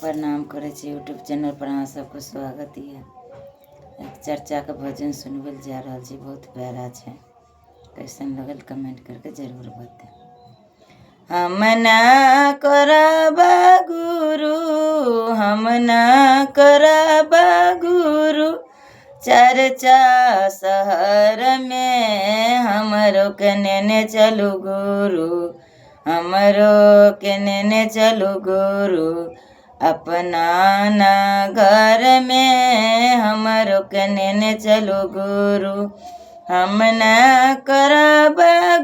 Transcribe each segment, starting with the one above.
प्रणाम करे छी। यूट्यूब चैनल पर अहाँ सबको स्वागत है। एक चर्चा का भजन सुनबल जा रहा छी, बहुत प्यारा है। कैसन लगल कमेंट करके जरूर बताए। हम ना करब गुरु, हम ना करब गुरु, चर्चा शहर में हमरो के नेने चलू गुरु, हमरो के नेने चलू गुरु, अपना ना घर में हमरो के नेने चलू गुरु। हम ना करब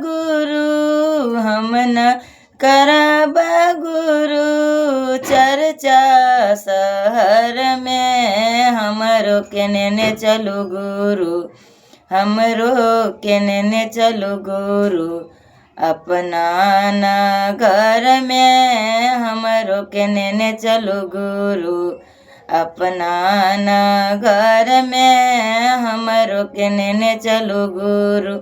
गुरु, हम ना करब गुरु, चर्चा शहर में हमरो के नेने चलू गुरु, हमरो के नेने चलू गुरु, अपना ना घर में हमरो के नेने चलू गुरु, अपना ना घर में हमरो के नेने चलू गुरु।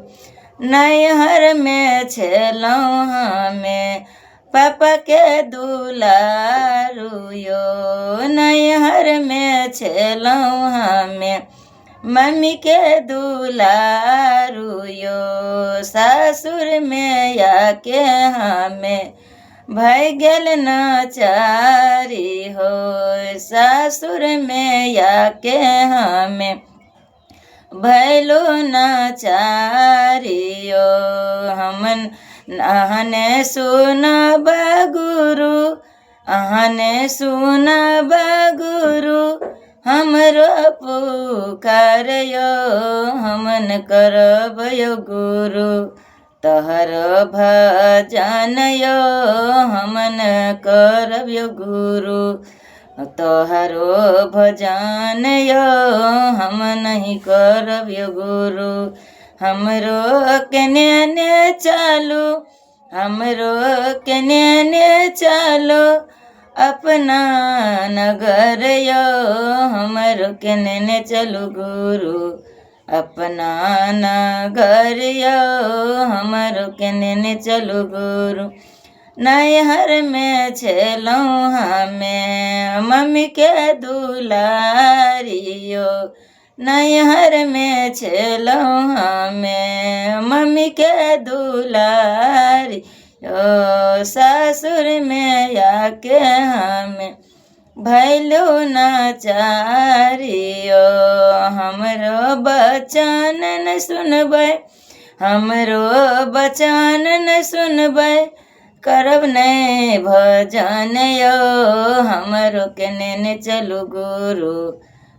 नैहर में छेलौं हमें पापा के दुलारू यो, नैहर में छेलौं हमें मम्मी के दुलारू यो, सासुर में आके हमें भय गेल नाचारी हो, सासुर में आके हमें भैलो नाचारी हो। हमन अहने सुनब गुरु, अहने सुनब गुरु, हमरो पुकार यो, हमन करब यो गुरु, तहर भजन यो, हमन करब यो गुरु, तोहरो भजन यो, हम नहीं करब यो गुरु। हमरो के नेने चलो, हमरो के नेने चलो, अपना नगर यो, हमरो के नेने चलो गुरु, अपना नगर यो, हमरो के नेने चलो गुरु। नैहर में छेलौं हमें मम्मी के दुलारियो, नैहर में छेलौं हमें मम्मी के दुलारियो, सासुर में आके हमें भैलो नाचारियो। हमरो बचन न सुनबै, हमरो बचन न सुनबै, करब नहीं भजन यो, हमरो के नेने चलू गुरु,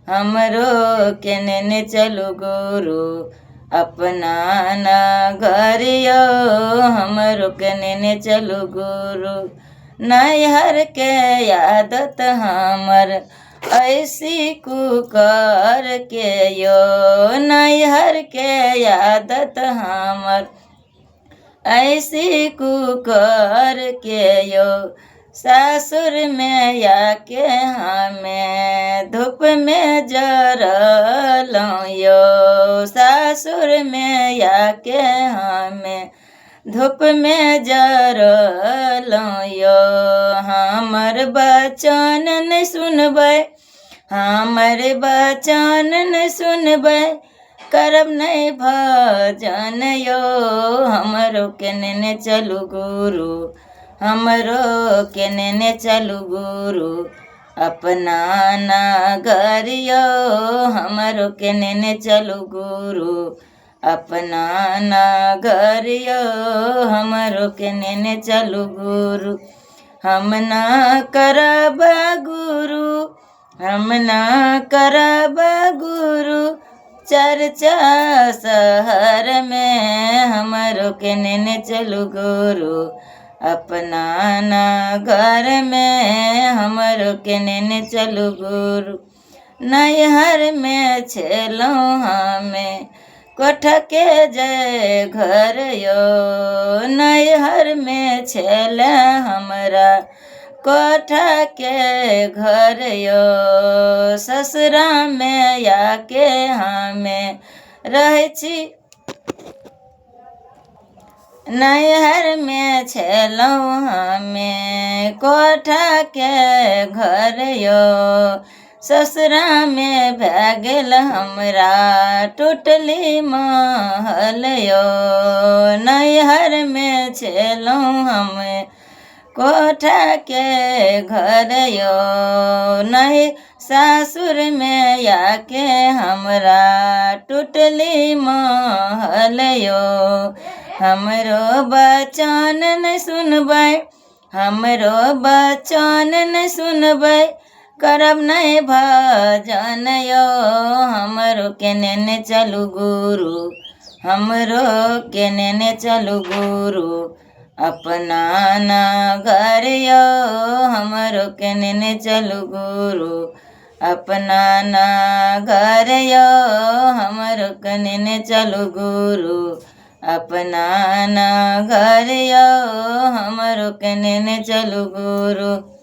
हमरो के नेने चलू गुरु, अपना ना घर यो, हमरो के नेने चलू गुरु। नैहर के आदत हमर ऐसी कुकर के यो, नैहर के आदत हमर ऐसी कुकर के यो, सासुर में आके हमें धूप में जरलौं यो, सासुर में आके हमें धूप में जरलौं यो। हमर बचन नहीं सुनबै, हमर बचन नहीं सुनबै, करब नहीं भजन यो, हमरो के नेने चलू गुरु, हमरो के नेने चलू गुरु, अपना नगर यो, हमरो के नेने चलू गुरु, अपना नगर यो, हमरो के नेने चलू गुरु। हम ना करब गुरु, हम ना करब गुरु, चर्चा शहर में हमरो के नेने चलू गुरु, अपना नगर में हमरो के नेने चलू गुरु। नैहर में छेलौं हमें कोठा के जय घर यो, नैहर में छेल हमरा कोठा के घर यो, ससुरा में आके हमें रहै छी नैहर में छलौं हमें कोठा के घर यो, ससुरा में भए गेल हमरा टूटली महल यो। नैहर में छलौं हमें कोठा के घर यो, नहीं सासुर में आके हमरा टूटली महल यो। हमरो बचन न सुनबै, हमरो बचन न सुनबै, करब नहीं भजन यो। हमरो केने ने चलू गुरु, हमरो केने ने चलू गुरु, अपना नगर यो। हमरो केने ने चलू गुरु, अपना नगर यो। हमरो केने ने चलू गुरु, अपना नगर यो। हमरो केने ने चलू गुरु।